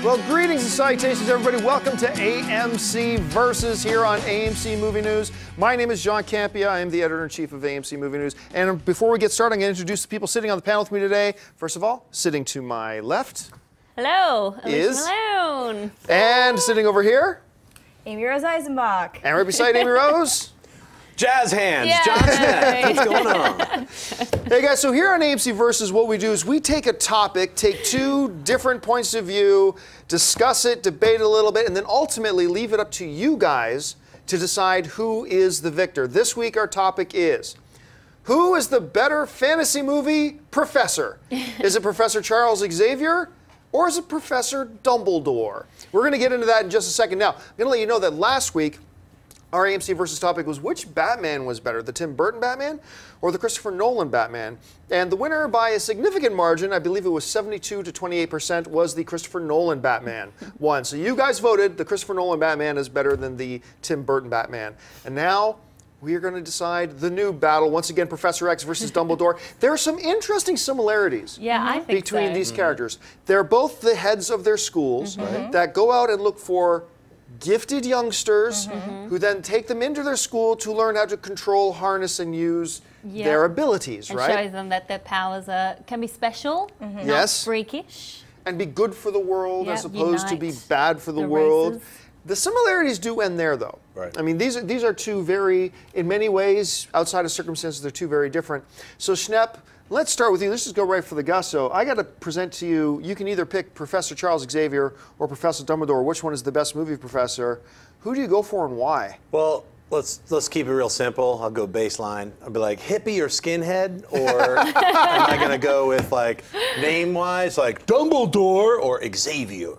Well, greetings and salutations, everybody. Welcome to AMC Versus here on AMC Movie News. My name is John Campia. I am the editor-in-chief of AMC Movie News. And before we get started, I'm going to introduce the people sitting on the panel with me today. First of all, sitting to my left. Hello, is Malone. And sitting over here. Amy Rose Eisenbach. And right beside Amy Rose. Jazz hands, Yeah, John Smith, what's going on? Hey guys, so here on AMC Versus, what we do is we take a topic, take two different points of view, discuss it, debate it a little bit, and then ultimately leave it up to you guys to decide who is the victor. This week our topic is, who is the better fantasy movie professor? Is it Professor Charles Xavier? Or is it Professor Dumbledore? We're going to get into that in just a second. Now, I'm going to let you know that last week, our AMC Versus topic was which Batman was better, the Tim Burton Batman or the Christopher Nolan Batman? And the winner by a significant margin, I believe it was 72 to 28%, was the Christopher Nolan Batman won. So you guys voted the Christopher Nolan Batman is better than the Tim Burton Batman. And now we are going to decide the new battle. Once again, Professor X versus Dumbledore. There are some interesting similarities I think between so. these characters. They're both the heads of their schools that go out and look for gifted youngsters who then take them into their school to learn how to control, harness, and use their abilities, and right? shows them that their powers can be not Yes. freakish. And be good for the world as opposed to be unite bad for the the world. races. The similarities do end there, though. Right. I mean, these are two very, in many ways, outside of circumstances, they're two very different. So, Schnepp, let's start with you. Let's just go right for the gusto. I got to present to you, you can either pick Professor Charles Xavier or Professor Dumbledore. Which one is the best movie professor? Who do you go for and why? Well, let's keep it real simple. I'll go baseline. I'll be like hippie or skinhead, or am I gonna go with like name-wise, like Dumbledore or Xavier?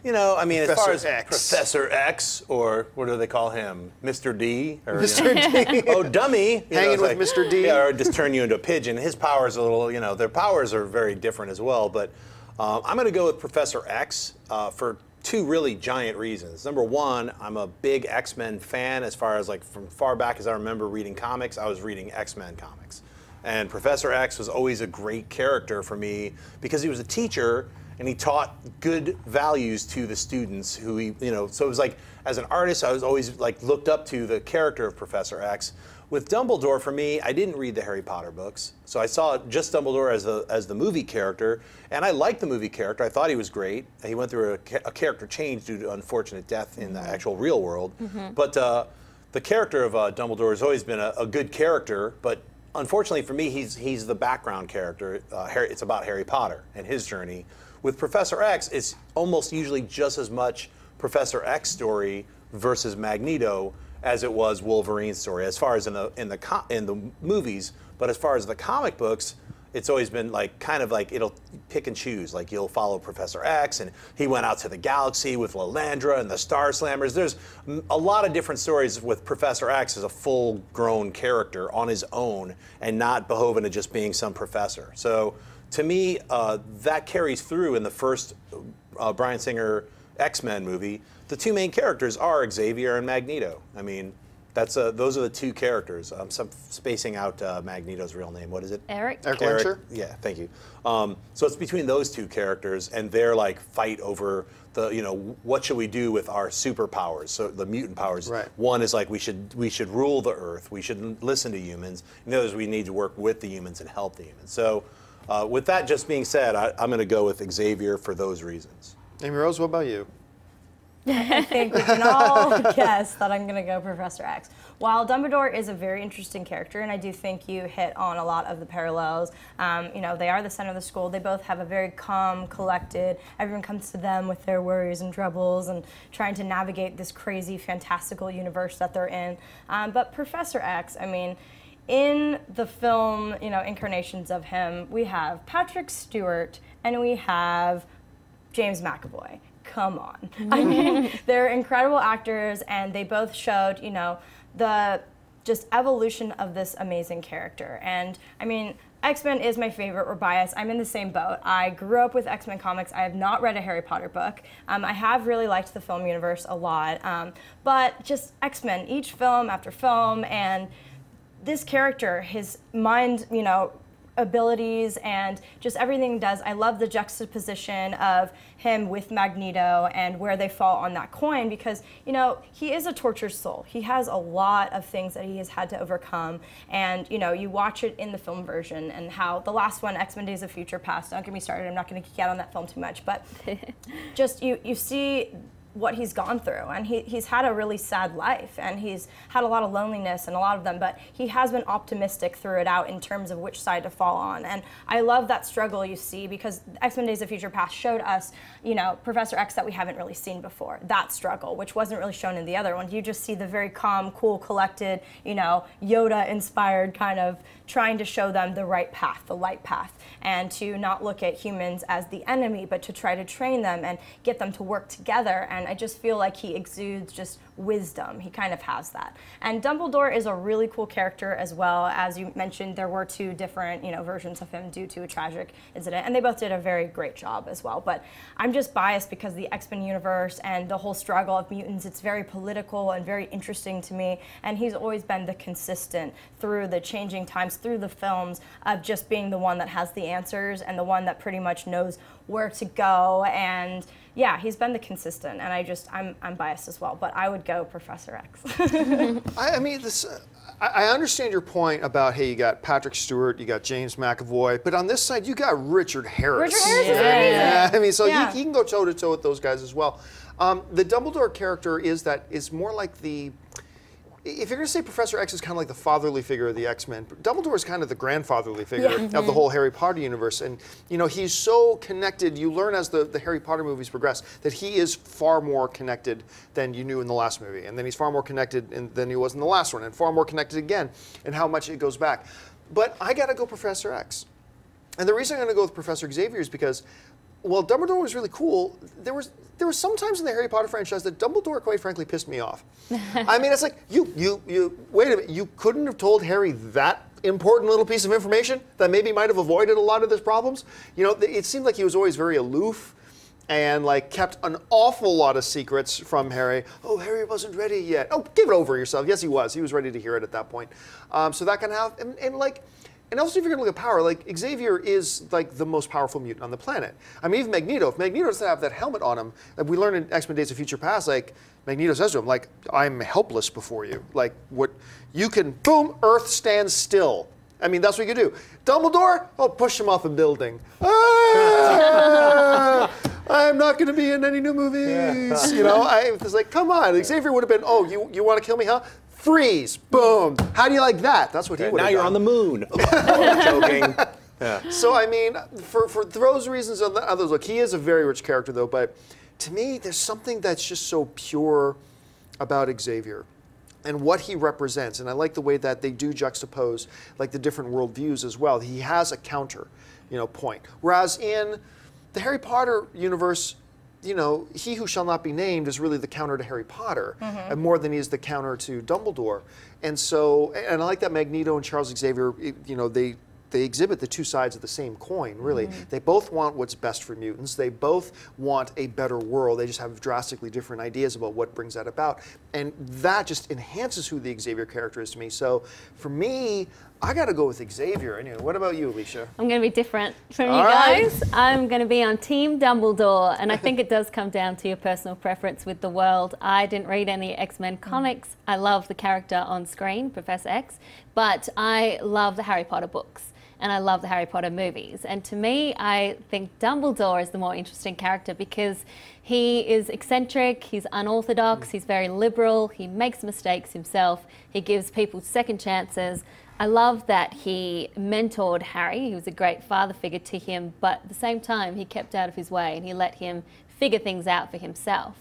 You know, I mean, as far as Professor X. Professor X, or what do they call him, Mr. D? Or, Mr. D. Oh, dummy! You Hanging know, with it's Mr. D. Yeah, or just turn you into a pigeon. His powers are a little, you know, their powers are very different as well. But I'm going to go with Professor X for two really giant reasons. Number one, I'm a big X-Men fan. As far as like from far back as I remember reading comics, I was reading X-Men comics. And Professor X was always a great character for me because he was a teacher and he taught good values to the students who he, you know, so it was like, as an artist, I was always like looked up to the character of Professor X. With Dumbledore, for me, I didn't read the Harry Potter books, so I saw just Dumbledore as the movie character, and I liked the movie character. I thought he was great. He went through a character change due to unfortunate death in the actual real world, but the character of Dumbledore has always been a good character, but unfortunately for me, he's the background character. It's about Harry Potter and his journey. With Professor X, it's almost usually just as much Professor X story versus Magneto as it was Wolverine's story, as far as in the movies. But as far as the comic books, it's always been like kind of like it'll pick and choose. Like you'll follow Professor X, and he went out to the galaxy with Lilandra and the Star Slammers. There's a lot of different stories with Professor X as a full-grown character on his own, and not beholden to just being some professor. So to me, that carries through in the first Bryan Singer X-Men movie. The two main characters are Xavier and Magneto. I mean, those are the two characters. I'm spacing out Magneto's real name. What is it? Eric. Eric Lencher? Yeah, thank you. So it's between those two characters, and their like fight over the, you know, what should we do with our superpowers? So the mutant powers. Right. One is like we should rule the Earth. We should listen to humans. And the other is we need to work with the humans and help the humans. So with that just being said, I'm going to go with Xavier for those reasons. Amy Rose, what about you? I think we can all guess that I'm going to go Professor X. While Dumbledore is a very interesting character, and I do think you hit on a lot of the parallels, you know, they are the center of the school. They both have a very calm, collected, everyone comes to them with their worries and troubles and trying to navigate this crazy, fantastical universe that they're in. But Professor X, I mean, in the film, you know, incarnations of him, we have Patrick Stewart and we have James McAvoy. Come on. I mean, they're incredible actors, and they both showed, you know, the just evolution of this amazing character. And I mean, X-Men is my favorite. We're biased. I'm in the same boat. I grew up with X-Men comics. I have not read a Harry Potter book. I have really liked the film universe a lot, but just X-Men, each film after film, and this character, his mind, you know, abilities and just everything he does. I love the juxtaposition of him with Magneto and where they fall on that coin, because, you know, he is a tortured soul. He has a lot of things that he has had to overcome, and, you know, you watch it in the film version and how the last one, X-Men Days of Future Past, don't get me started, I'm not going to geek out on that film too much, but just you see what he's gone through, and he's had a really sad life, and he's had a lot of loneliness and a lot of them, but he has been optimistic through it out in terms of which side to fall on. And I love that struggle you see, because X-Men Days of Future Past showed us, you know, Professor X that we haven't really seen before, that struggle, which wasn't really shown in the other one. You just see the very calm, cool, collected, you know, Yoda-inspired kind of trying to show them the right path, the light path, and to not look at humans as the enemy, but to try to train them and get them to work together. And I just feel like he exudes just wisdom. He kind of has that. And Dumbledore is a really cool character as well. As you mentioned, there were two different, you know, versions of him due to a tragic incident, and they both did a very great job as well. But I'm just biased because the X-Men universe and the whole struggle of mutants, it's very political and very interesting to me, and he's always been the consistent through the changing times, through the films, of just being the one that has the answers and the one that pretty much knows where to go. And yeah, he's been the consistent, and I'm biased as well, but I would go Professor X. I mean, I understand your point about, hey, you got Patrick Stewart, you got James McAvoy, but on this side, you got Richard Harris. Richard Harris is amazing. Yeah, I mean, so Yeah. he can go toe-to-toe with those guys as well. The Dumbledore character is more like the, if you're going to say Professor X is kind of like the fatherly figure of the X-Men, Dumbledore is kind of the grandfatherly figure of the whole Harry Potter universe. And, you know, he's so connected. You learn as the Harry Potter movies progress that he is far more connected than you knew in the last movie. And then he's far more connected than he was in the last one, and far more connected again, and how much it goes back. But I got to go Professor X. And the reason I'm going to go with Professor Xavier is because, well, Dumbledore was really cool. There was some times in the Harry Potter franchise that Dumbledore, quite frankly, pissed me off. I mean, it's like, you wait a minute, you couldn't have told Harry that important little piece of information that maybe might have avoided a lot of his problems? You know, it seemed like he was always very aloof and like kept an awful lot of secrets from Harry. Oh, Harry wasn't ready yet. Oh, give it over yourself. Yes, he was. He was ready to hear it at that point. So that can have, and also, if you're going to look at power, like, Xavier is, like, the most powerful mutant on the planet. I mean, even Magneto, if Magneto doesn't have that helmet on him, like we learned in X-Men Days of Future Past, like, Magneto says to him, like, I'm helpless before you. Like, what, you can, boom, Earth stands still. I mean, that's what you can do. Dumbledore, oh, push him off a building. Ah, I'm not going to be in any new movies. Yeah. You know, I was like, come on. Xavier would have been, oh, you want to kill me, huh? Freeze, boom. How do you like that? That's what he would have done. Now you're on the moon. Oh, joking. Yeah. So, I mean, for those reasons and others, look, he is a very rich character, though, but to me, there's something that's just so pure about Xavier and what he represents. And I like the way that they do juxtapose, like, the different worldviews as well. He has a counter, you know, point. Whereas in the Harry Potter universe, you know, he who shall not be named is really the counter to Harry Potter, and more than he is the counter to Dumbledore. And so, and I like that Magneto and Charles Xavier, you know, they exhibit the two sides of the same coin, really. They both want what's best for mutants. They both want a better world. They just have drastically different ideas about what brings that about. And that just enhances who the Xavier character is to me. So for me, I got to go with Xavier. Anyway, what about you, Alicia? I'm going to be different from you All right. guys. I'm going to be on Team Dumbledore, and I think it does come down to your personal preference with the world. I didn't read any X-Men comics. I love the character on screen, Professor X, but I love the Harry Potter books. And I love the Harry Potter movies. And to me, I think Dumbledore is the more interesting character because he is eccentric, he's unorthodox, he's very liberal, he makes mistakes himself, he gives people second chances. I love that he mentored Harry. He was a great father figure to him, but at the same time, he kept out of his way and he let him figure things out for himself.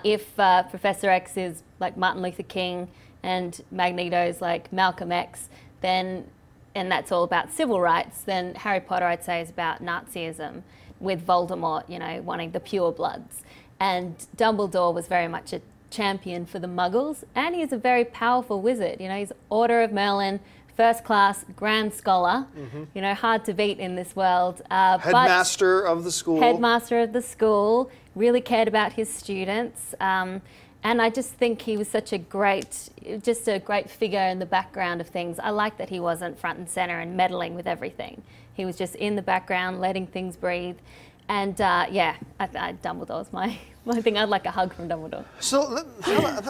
If Professor X is like Martin Luther King and Magneto is like Malcolm X, then and that's all about civil rights, then Harry Potter, I'd say, is about Nazism with Voldemort, you know, wanting the pure bloods. And Dumbledore was very much a champion for the Muggles, and he's a very powerful wizard. You know, he's Order of Merlin, first class, grand scholar, you know, hard to beat in this world. Headmaster of the school. Headmaster of the school, really cared about his students. And I just think he was such a great figure in the background of things. I like that he wasn't front and center and meddling with everything. He was just in the background, letting things breathe. And yeah, Dumbledore's my thing. I'd like a hug from Dumbledore. So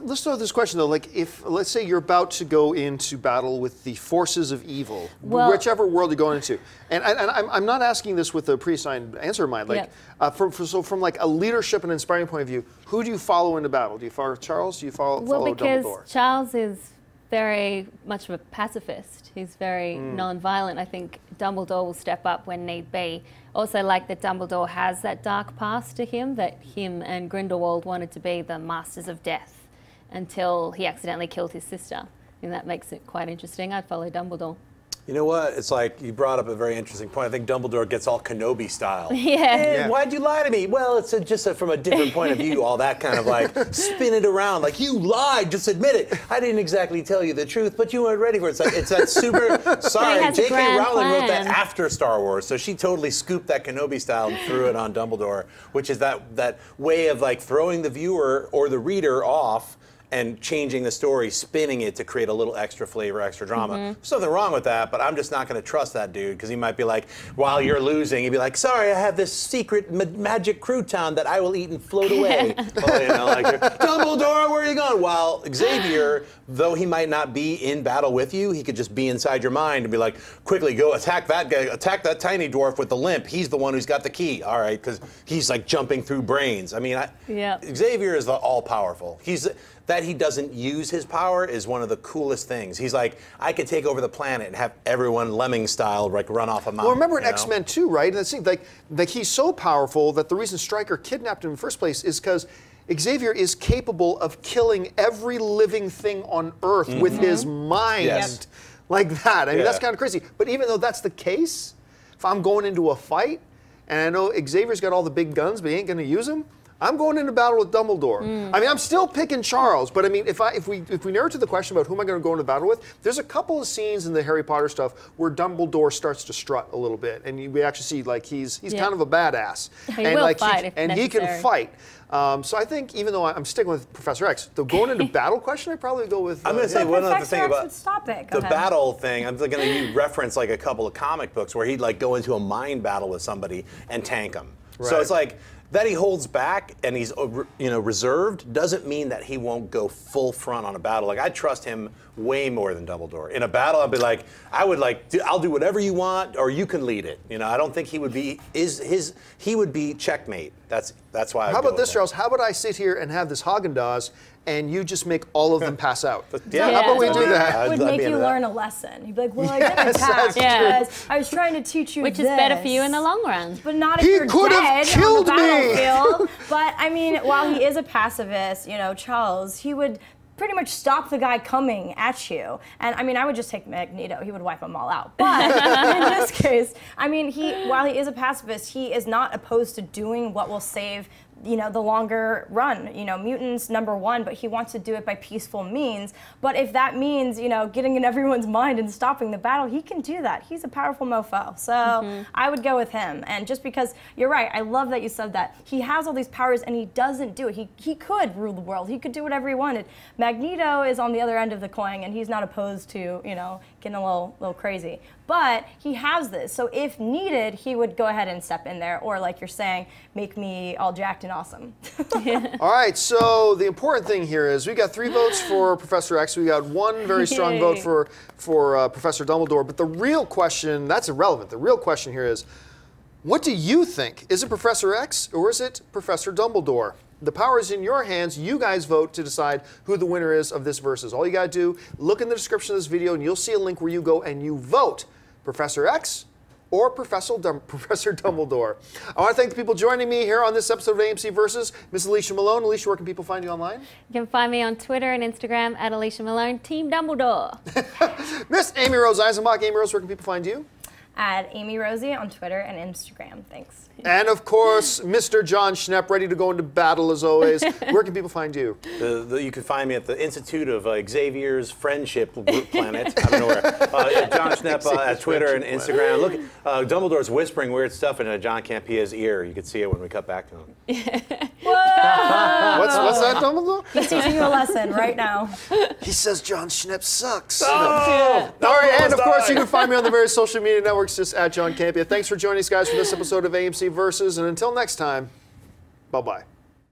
let's throw this question though. Like, if let's say you're about to go into battle with the forces of evil, whichever world you're going into, and I'm not asking this with a pre-assigned answer in mind. Like, so from like a leadership and inspiring point of view, who do you follow into battle? Do you follow Charles? Do you follow Well, because Dumbledore? Charles is very much of a pacifist. He's very non-violent. I think Dumbledore will step up when need be. Also like that Dumbledore has that dark past to him, that him and Grindelwald wanted to be the masters of death until he accidentally killed his sister. And that makes it quite interesting. I'd follow Dumbledore. You know what? It's like you brought up a very interesting point. I think Dumbledore gets all Kenobi style. Yeah. Why'd you lie to me? Well, it's just from a different point of view, all that kind of like spin it around. Like, you lied, just admit it. I didn't exactly tell you the truth, but you weren't ready for it. It's like, it's that super, sorry, J.K. Rowling wrote that after Star Wars, so she totally scooped that Kenobi style and threw it on Dumbledore, which is that way of like throwing the viewer or the reader off and changing the story, spinning it to create a little extra flavor, extra drama. There's nothing wrong with that, but I'm just not going to trust that dude, because he might be like, while you're losing, he'd be like, sorry, I have this secret magic crouton that I will eat and float away. Well, you know, like, Dumbledore, where are you going? While Xavier, though he might not be in battle with you, he could just be inside your mind and be like, quickly go attack that guy, attack that tiny dwarf with the limp. He's the one who's got the key, all right, because he's like jumping through brains. I mean, Xavier is the all-powerful. That he doesn't use his power is one of the coolest things. He's like, I could take over the planet and have everyone Lemming style like run off a mountain. Well, remember in X-Men 2, right? And it like he's so powerful that the reason Stryker kidnapped him in the first place is because Xavier is capable of killing every living thing on Earth with his mind, like that. I mean, that's kind of crazy. But even though that's the case, if I'm going into a fight and I know Xavier's got all the big guns, but he ain't going to use them, I'm going into battle with Dumbledore. I mean, I'm still picking Charles, but I mean, if we narrow to the question about who am I going to go into battle with, there's a couple of scenes in the Harry Potter stuff where Dumbledore starts to strut a little bit, and we actually see like he's kind of a badass, and he can fight. So I think even though I'm sticking with Professor X, the going into battle question, I'd probably go with. I'm going to say one other thing about the battle thing. I'm going to reference like a couple of comic books where he'd like go into a mind battle with somebody and tank him. Right. So it's like. That he holds back and he's reserved doesn't mean that he won't go full front on a battle. Like, I trust him way more than Dumbledore. In a battle, I'd be like, I'll do whatever you want, or you can lead it. You know, I don't think he would be he would be checkmate. That's why. How about this, Charles? How about I sit here and have this Haagen-Dazs and you just make all of them pass out? How about we do that? It would make you learn a lesson. You'd be like, well, I didn't attack because I was trying to teach you Which is better for you in the long run. But not if you're dead on the battlefield. But I mean, while he is a pacifist, Charles, he would pretty much stop the guy coming at you. And I mean, I would just take Magneto. He would wipe them all out. But in this case, I mean, while he is a pacifist, he is not opposed to doing what will save the longer run, mutants #1, but he wants to do it by peaceful means. But if that means, getting in everyone's mind and stopping the battle, he can do that. He's a powerful mofo. So I would go with him. And just because, you're right, I love that you said that. He has all these powers and he doesn't do it. He could rule the world. He could do whatever he wanted. Magneto is on the other end of the coin and he's not opposed to, getting a little crazy. But he has this, so if needed, he would go ahead and step in there, or like you're saying, make me all jacked and awesome. All right, so the important thing here is we got 3 votes for Professor X, we got 1 very strong vote for Professor Dumbledore, but the real question, that's irrelevant, the real question here is, what do you think? Is it Professor X or is it Professor Dumbledore? The power is in your hands. You guys vote to decide who the winner is of this Versus. All you got to do, look in the description of this video and you'll see a link where you go and you vote Professor X or Professor Dumbledore. I want to thank the people joining me here on this episode of AMC Versus. Miss Alicia Malone. Alicia, where can people find you online? You can find me on Twitter and Instagram at Alicia Malone, Team Dumbledore. Miss Amy Rose Eisenbach. Amy Rose, where can people find you? At Amy Rosie on Twitter and Instagram. Thanks. And of course, Mr. John Schnepp, ready to go into battle as always. Where can people find you? You can find me at the Institute of Xavier's Friendship Planet. I don't know where. John Schnepp at Twitter and Instagram. Look, Dumbledore's whispering weird stuff in John Campia's ear. You can see it when we cut back to him. What's that, Dumbledore? He's teaching you a lesson right now. He says John Schnepp sucks. Oh, All right, and of course, you can find me on the various social media networks, just at John Campia. Thanks for joining us, guys, for this episode of AMC Versus, and until next time, bye-bye.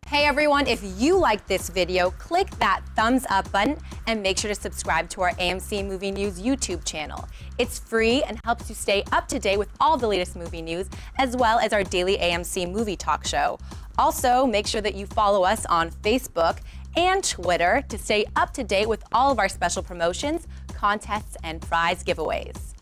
Hey everyone, if you liked this video, click that thumbs up button and make sure to subscribe to our AMC Movie News YouTube channel. It's free and helps you stay up to date with all the latest movie news, as well as our daily AMC movie talk show. Also, make sure that you follow us on Facebook and Twitter to stay up to date with all of our special promotions, contests, and prize giveaways.